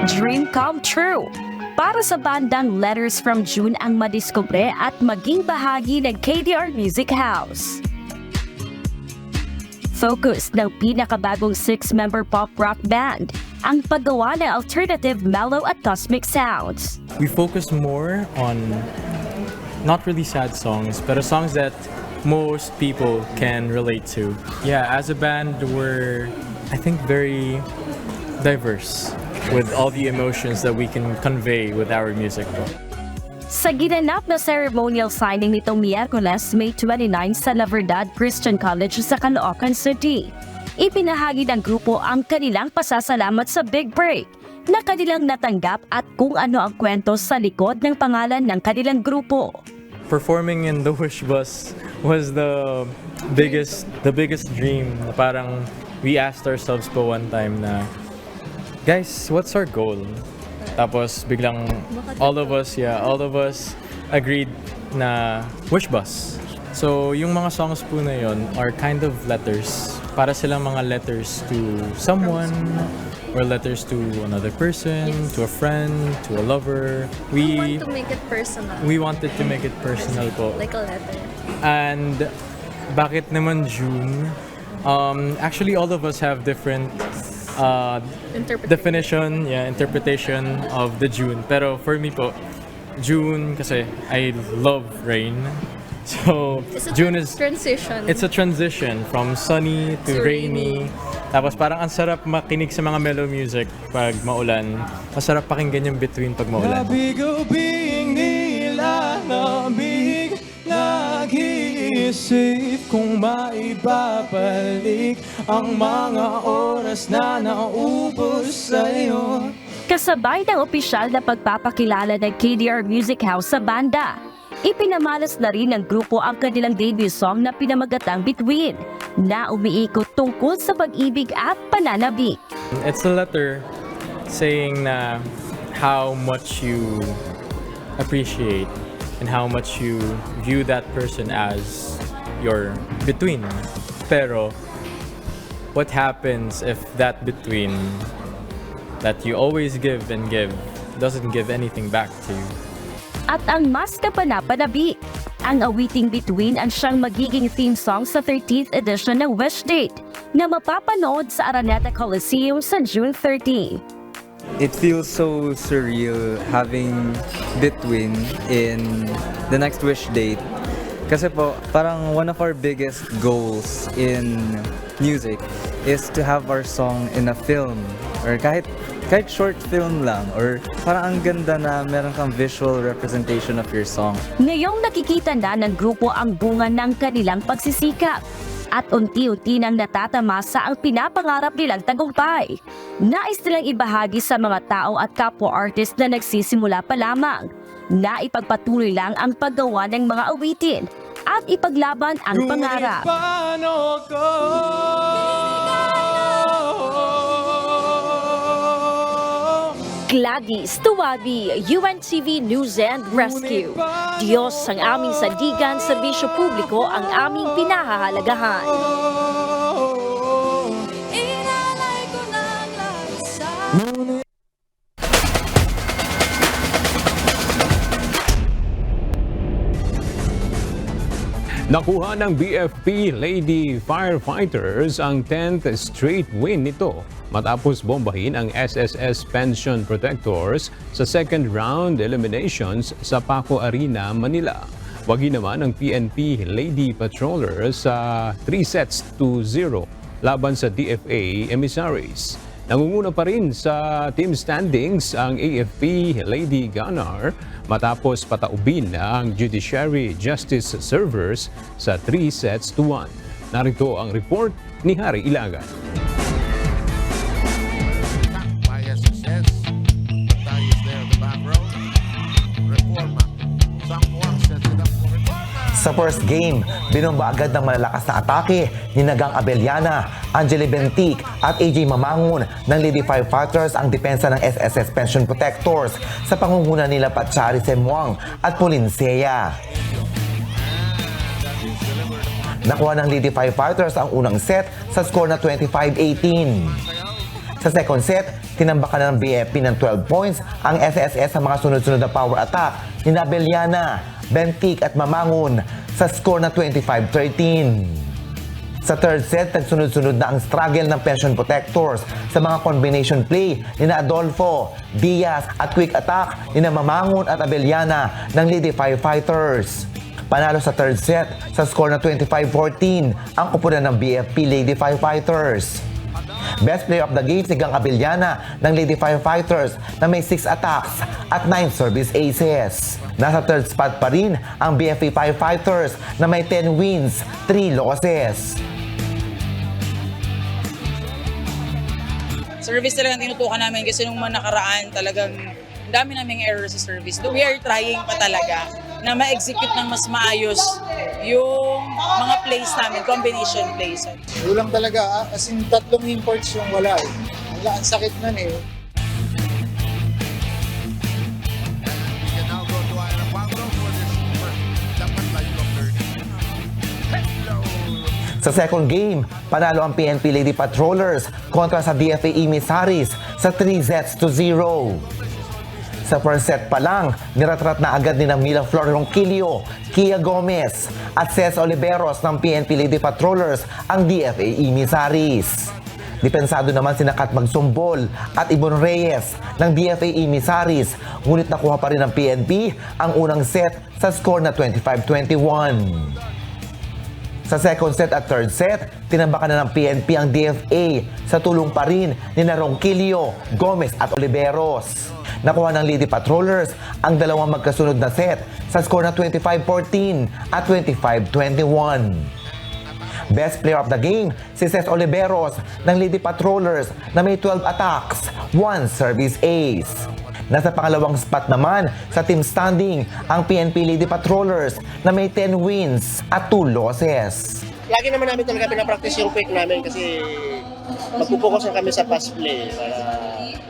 Dream come true! Para sa bandang Letters from June ang madiskubre at maging bahagi ng KDR Music House. Focus ng pinakabagong 6-member pop-rock band ang paggawa ng alternative, mellow at cosmic sounds. We focus more on not really sad songs, but songs that most people can relate to. Yeah, as a band, we're, I think, very diverse with all the emotions that we can convey with our music. Sa ginanap na ceremonial signing nitong Miyerkules, May 29 sa La Verdad Christian College sa Caloocan City, ipinahagi ng grupo ang kanilang pasasalamat sa Big Break na kanilang natanggap at kung ano ang kwento sa likod ng pangalan ng kanilang grupo. Performing in the Wish Bus was the biggest dream. Parang we asked ourselves po one time na, guys, what's our goal? Tapos biglang all of us agreed na Wish Bus. So yung mga songs po na yun are kind of letters. Para silang mga letters to someone or letters to another person, to a friend, to a lover. We want to make it personal. We wanted to make it personal po. Like a letter. And bakit naman June? Actually, all of us have different interpretation of the June. Pero for me po, June kasi I love rain. So June is transition. It's a transition from sunny to rainy. Tapos parang ang sarap makinig sa mga mellow music pag maulan. Masarap pakinggan yung between pag maulan. Nabig-ubing nila, nabig nag-iisip kung maibabalik ang mga oras na naubos sa'yo. Kasabay ng opisyal na pagpapakilala ng KDR Music House sa banda, ipinamalas na rin ng grupo ang kanilang debut song na pinamagatang Between, na umiikot tungkol sa pag-ibig at pananabik. It's a letter saying na how much you appreciate and how much you view that person as your between. Pero what happens if that between that you always give and give doesn't give anything back to you? At ang mas kapanapanabik Ang awiting Between ang siyang magiging theme song sa 13th edition ng Wish Date na mapapanood sa Araneta Coliseum sa June 30. It feels so surreal having Between in the next Wish Date. Kasi po, parang one of our biggest goals in music is to have our song in a film or kahit short film lang or parang ang ganda na meron kang visual representation of your song. Ngayong nakikita na ng grupo ang bunga ng kanilang pagsisikap at unti-unti nang natatamasa ang pinapangarap nilang tagumpay. Nais nilang ibahagi sa mga tao at kapwa-artist na nagsisimula pa lamang na ipagpatuloy lang ang paggawa ng mga awitin at ipaglaban ang pangarap. Paano ko? Gladys Tuwabi, UNTV News and Rescue. Diyos ang aming sandigan, serbisyo publiko ang aming pinahahalagahan. Nakuha ng BFP Lady Firefighters ang 10th straight win nito matapos bombahin ang SSS Pension Protectors sa second round eliminations sa Paco Arena, Manila. Wagi naman ang PNP Lady Patrollers sa 3-0 laban sa DFA Emissaries. Nangunguna pa rin sa team standings ang AFP Lady Gunnar matapos pataubin ang Judiciary Justice Servers sa 3-1. Narito ang report ni Harry Ilagan. Sa first game, binomba agad ng malalakas na atake ni Nagang Abellana, Angeli Bentic at AJ Mamangon ng Lady Firefighters ang depensa ng SSS Pension Protectors sa pangunguna nila Patchari Semuang at Polinsea. Nakuha ng Lady Firefighters ang unang set sa score na 25-18. Sa second set, tinambakan ng BFP ng 12 points ang SSS sa mga sunod-sunod na power attack ni Abellana, Bentic at Mamangon sa score na 25-13. Sa third set, nagsunod-sunod na ang struggle ng Pension Protectors sa mga combination play ni Adolfo, Diaz at quick attack ni Mamangon at Abellana ng Lady Firefighters. Panalo sa third set sa score na 25-14 ang kupunan ng BFP Lady Firefighters. Best player of the game si Gang Abellana ng Lady Firefighters na may 6 attacks at 9 service aces. Nasa third spot pa rin ang BFP Firefighters na may 10 wins, 3 losses. Service talagang tinutukan namin kasi nung mga nakaraan talagang dami naming error sa service. We are trying pa talaga na ma-execute ng mas maayos yung mga plays namin, combination plays. Kulang talaga, as in 3 imports yung wala eh. Ang sakit nun eh. Sa second game, panalo ang PNP Lady Patrollers kontra sa DFA Emissaries sa 3-0. Sa first set pa lang, niratrat na agad ni Mila Flor Ronquillo, Kia Gomez at Ces Oliveros ng PNP Lady Patrollers ang DFA Emissaries. Dipensado naman sina Kat Magsumbol at Ibon Reyes ng DFA Emissaries, ngunit nakuha pa rin ng PNP ang unang set sa score na 25-21. Sa second set at third set, tinambakan na ng PNP ang DFA sa tulong pa rin ni Ronquillo, Gomez at Oliveros. Nakuha ng Lady Patrollers ang dalawang magkasunod na set sa score na 25-14 at 25-21. Best player of the game, si Ces Oliveros ng Lady Patrollers na may 12 attacks, 1 service ace. Nasa pangalawang spot naman sa team standing ang PNP Lady Patrollers na may 10 wins at 2 losses. Lagi naman namin talaga pinapractice yung quick namin kasi magpupokus kami sa pass play para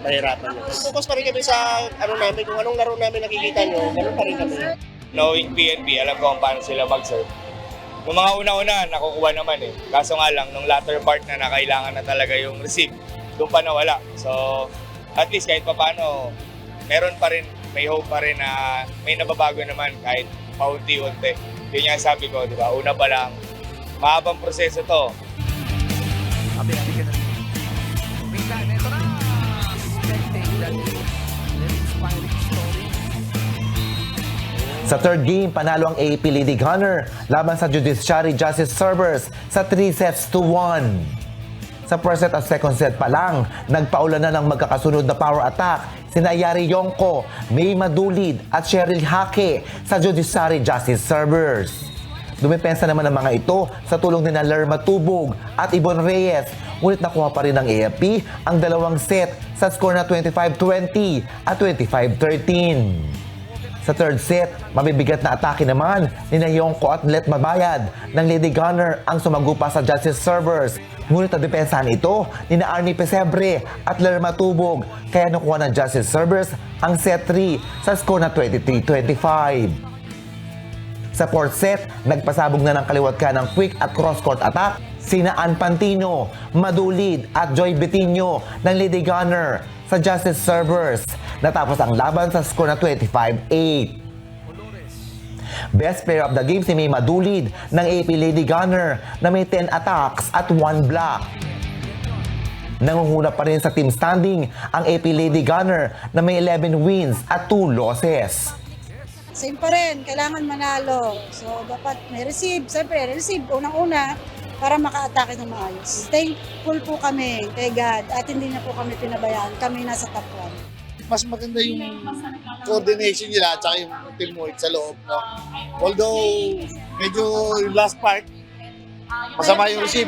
mahirapan nyo. Focus pa rin kami sa namin, kung anong laro namin nakikita nyo, ganun pa rin kami. Knowing PNP, alam ko kung paano sila mag-serve. Nung mga una-una, nakukuha naman eh. Kaso nga lang, nung latter part na kailangan na talaga yung receive, doon pa nawala. So, at least kahit pa paano, meron pa rin, may hope pa rin na may nababago naman kahit paunti-unti. Yun yung sabi ko, di ba? Una pa lang, mahabang proseso to. Sa third game, panalo ang AP Lady Gunner laban sa Judiciary Justice Servers sa 3-1. Sa first set at second set pa lang, nagpaulan na ng magkakasunod na power attack sina Yari Yongko, May Madulid at Cheryl Hake sa Judiciary Justice Servers. Dumipensa naman ang mga ito sa tulong ni Lerma Tubog at Ibon Reyes, ngunit nakuha pa rin ng AFP ang dalawang set sa score na 25-20 at 25-13. Sa third set, mabibigat na atake naman ni Yongko at Let Mabayad ng Lady Gunner ang sumagupa sa Justice Servers. Ngunit nadepensahan ito ni Arnie Pesebre at Lerma Tubog, kaya nakuha ng Justice Servers ang set 3 sa score na 23-25. Sa fourth set, nagpasabog na ng kaliwat ka ng quick at cross-court attack sina Ann Pantino, Madulid at Joy Betinho ng Lady Gunner sa Justice Servers. Natapos ang laban sa score na 25-8. Best player of the game si May Madulid ng AP Lady Gunner na may 10 attacks at 1 block. Nangunguna pa rin sa team standing ang AP Lady Gunner na may 11 wins at 2 losses. Same pa rin, kailangan manalo. So dapat may receive, siyempre receive unang-una para maka-atake ng maayos. Thankful po kami kay God at hindi na po kami pinabayaan. Kami nasa top 1. Mas maganda yung coordination nila at saka yung teamwork sa loob. No? Although, medyo yung last part, masama yung receive.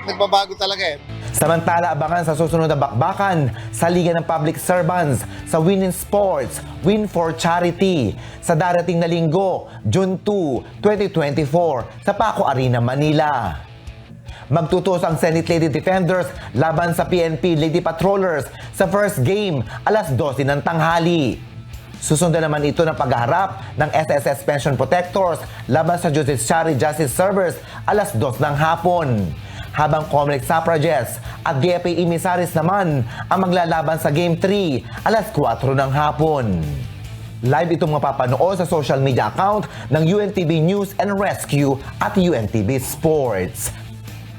Nagbabago talaga eh. Samantala, abangan sa susunod na bakbakan sa Liga ng Public Servants sa Win in Sports, Win for Charity sa darating na linggo, June 2, 2024 sa Paco Arena, Manila. Magtutos ang Senate Lady Defenders laban sa PNP Lady Patrollers sa first game alas 12 ng tanghali. Susundan naman ito ng paghaharap ng SSS Pension Protectors laban sa Judiciary Justice Servers alas 2 ng hapon. Habang Comlex Suffragettes at DFA Emissaries naman ang maglalaban sa Game 3 alas 4 ng hapon. Live itong mapapanood sa social media account ng UNTV News and Rescue at UNTV Sports.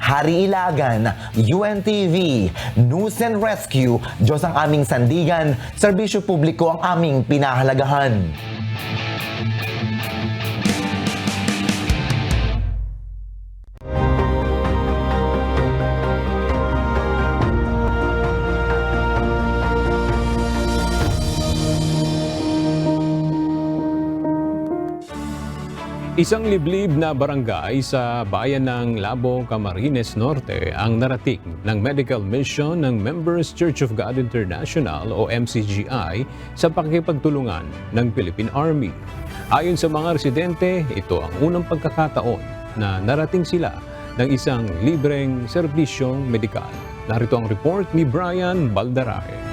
Hari Ilagan, UNTV, News and Rescue, Diyos ang aming sandigan, serbisyo publiko ang aming pinahalagahan. Isang liblib na barangay sa bayan ng Labo, Camarines Norte ang narating ng medical mission ng Members Church of God International o MCGI sa pakikipagtulungan ng Philippine Army. Ayon sa mga residente, ito ang unang pagkakataon na narating sila ng isang libreng serbisyong medikal. Narito ang report ni Brian Baldarahe.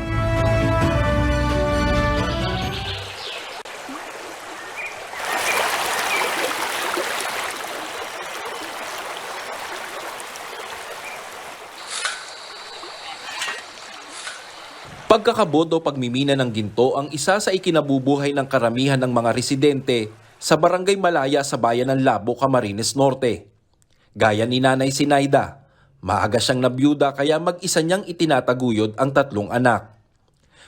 Pagkakabod o pagmimina ng ginto ang isa sa ikinabubuhay ng karamihan ng mga residente sa Barangay Malaya sa bayan ng Labo, Camarines Norte. Gaya ni Nanay Sinaida, maaga siyang nabiyuda kaya mag-isa niyang itinataguyod ang 3 anak.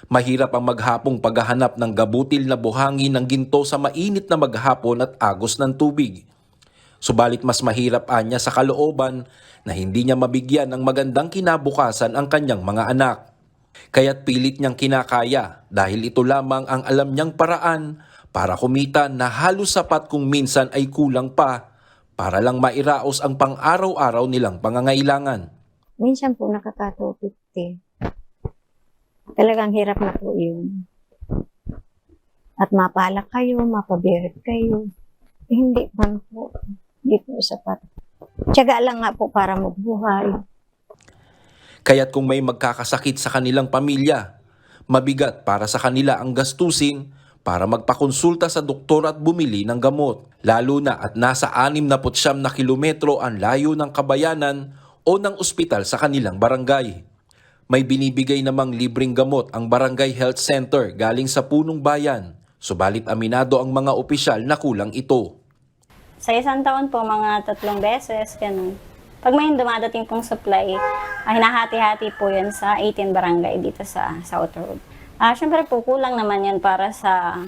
Mahirap ang maghapong paghahanap ng gabutil na buhangin ng ginto sa mainit na maghapon at agos ng tubig. Subalit mas mahirap anya sa kalooban na hindi niya mabigyan ng magandang kinabukasan ang kanyang mga anak. Kaya't pilit niyang kinakaya dahil ito lamang ang alam niyang paraan para kumita na halos sapat kung minsan ay kulang pa para lang mairaos ang pang-araw-araw nilang pangangailangan. Minsan po nakaka-250. Talagang hirap na po yun. At mapalak kayo, mapabirit kayo. Hindi man po. Hindi po sapat. Tiyaga lang nga po para magbuhay. Kaya't kung may magkakasakit sa kanilang pamilya, mabigat para sa kanila ang gastusin para magpakonsulta sa doktor at bumili ng gamot. Lalo na at nasa 69 na kilometro ang layo ng kabayanan o ng ospital sa kanilang barangay. May binibigay namang libreng gamot ang Barangay Health Center galing sa punong bayan, subalit aminado ang mga opisyal na kulang ito. Sa isang taon po, mga 3 beses, ganun. Pag may dumadating pong supply, hinahati-hati po yan sa 18 barangay dito sa South Road. Siyempre po, kulang naman yan para sa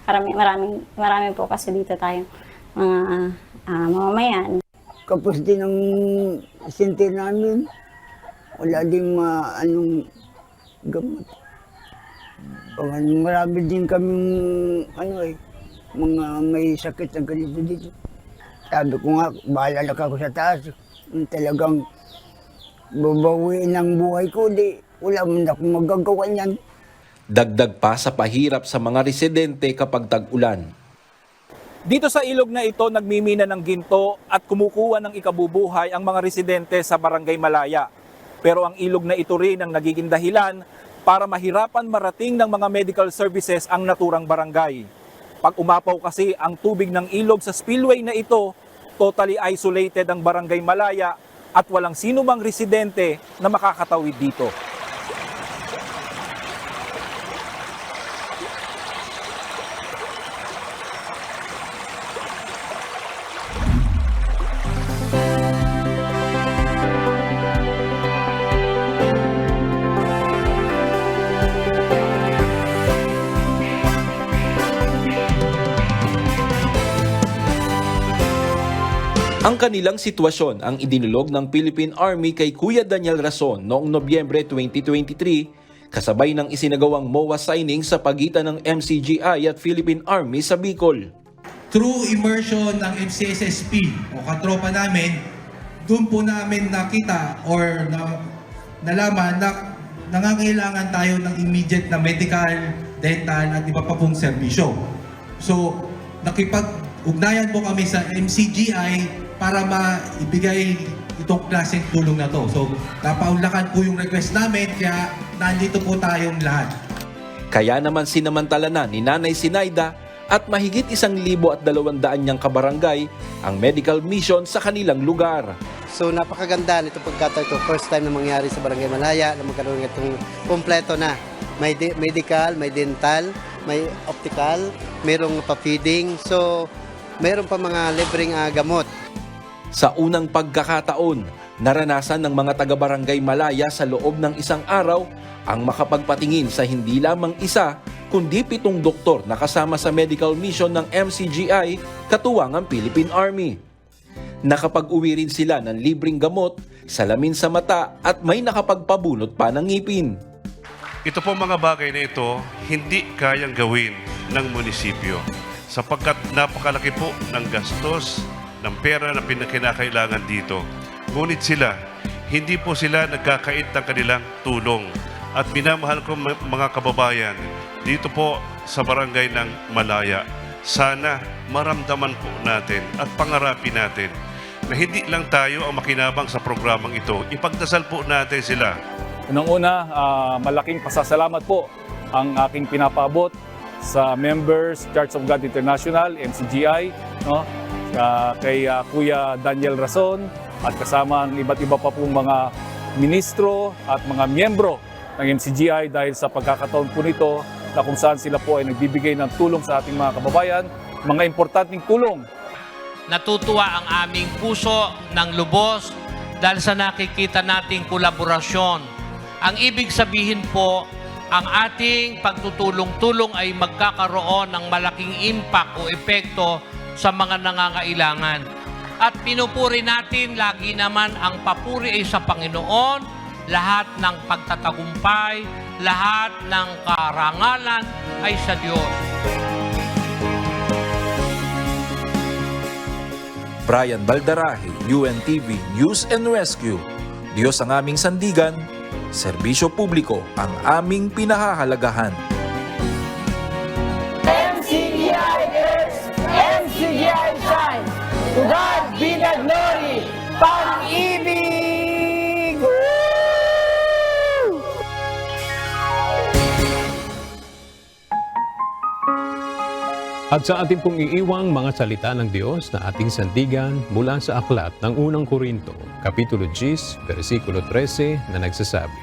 marami po kasi dito tayo mga mamamayan. Kapos din ang sinte namin. Wala din anong gamot. Marami din kaming mga may sakit na ganito dito. Sabi ko nga, bahala na ako sa taas. Talagang babawiin ang buhay ko, wala man akong magagawa niyan. Dagdag pa sa pahirap sa mga residente kapag tag-ulan. Dito sa ilog na ito, nagmimina ng ginto at kumukuha ng ikabubuhay ang mga residente sa Barangay Malaya. Pero ang ilog na ito rin ang nagiging dahilan para mahirapan marating ng mga medical services ang naturang barangay. Pag umapaw kasi ang tubig ng ilog sa spillway na ito, totally isolated ang Barangay Malaya at walang sino mang residente na makakatawid dito. Ang kanilang sitwasyon ang idinulog ng Philippine Army kay Kuya Daniel Rason noong Nobyembre 2023 kasabay ng isinagawang MOA signing sa pagitan ng MCGI at Philippine Army sa Bicol. Through immersion ng MCSSP o katropa namin, doon po namin nakita or nalaman na nangangailangan tayo ng immediate na medical, dental at iba pa pong serbisyo. So, nakipag-ugnayan po kami sa MCGI para maibigay itong klaseng tulong na to. So, napaunlakan po yung request namin, kaya nandito po tayong lahat. Kaya naman sinamantala na ni Nanay Sinaida at mahigit 1,200 niyang kabarangay ang medical mission sa kanilang lugar. So napakaganda nito pagkataon ito. First time na mangyari sa Barangay Malaya na magkaroon ng itong kompleto na. May medical, may dental, may optical, mayroong pa-feeding. So mayroon pa mga libreng gamot. Sa unang pagkakataon, naranasan ng mga taga-Barangay Malaya sa loob ng isang araw ang makapagpatingin sa hindi lamang isa kundi 7 doktor na kasama sa medical mission ng MCGI katuwang ang Philippine Army. Nakapag-uwi rin sila ng libreng gamot, salamin sa mata at may nakapagpabunot pa ng ngipin. Ito po mga bagay na ito hindi kayang gawin ng munisipyo sapagkat napakalaki po ng gastos ng pera na pinakinakailangan dito. Ngunit hindi po sila nagkakait ng kanilang tulong. At minamahal ko mga kababayan, dito po sa barangay ng Malaya, sana maramdaman po natin at pangarapin natin na hindi lang tayo ang makinabang sa programang ito. Ipagdasal po natin sila. Unang-una, malaking pasasalamat po ang aking pinapaabot sa members, Church of God International, MCGI, kay Kuya Daniel Rason at kasama ang iba't iba pa pong mga ministro at mga miyembro ng MCGI dahil sa pagkakataon po nito na kung saan sila po ay nagbibigay ng tulong sa ating mga kababayan, mga importanteng tulong. Natutuwa ang aming puso ng lubos dahil sa nakikita nating kolaborasyon. Ang ibig sabihin po, ang ating pagtutulong-tulong ay magkakaroon ng malaking impact o epekto sa mga nangangailangan. At pinupuri natin lagi naman ang papuri ay sa Panginoon, lahat ng pagtatagumpay, lahat ng karangalan ay sa Diyos. Brian Baldarahe, UNTV News and Rescue. Diyos ang aming sandigan, serbisyo publiko ang aming pinahahalagahan. MCGI is MCGI shines. To God be the glory. Pag-ibig! At sa ating pong iiwang mga salita ng Diyos na ating sandigan mula sa aklat ng unang Korinto, Kapitulo 10, versikulo 13 na nagsasabi,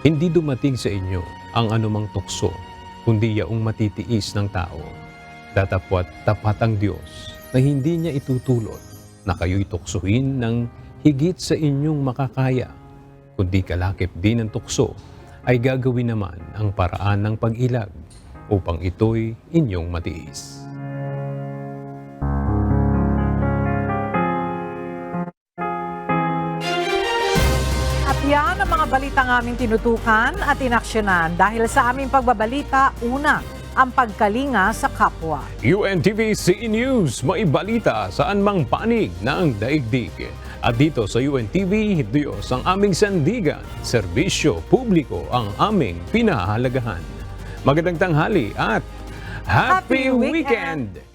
"Hindi dumating sa inyo ang anumang tukso, kundi yaong matitiis ng tao. Datapwat tapat ang Diyos na hindi niya itutulot na kayo'y tuksuhin ng higit sa inyong makakaya, kundi kalakip din ng tukso ay gagawin naman ang paraan ng pag-ilag upang ito'y inyong matiis. At yan ang mga balitang aming tinutukan at inaksyonan dahil sa aming pagbabalita, una, ang pagkalinga sa kapwa. UNTV CE News, may balita saan mang panig ng daigdig. At dito sa UNTV, Diyos ang aming sandigan, serbisyo publiko ang aming pinahahalagahan. Magandang tanghali at Happy Weekend!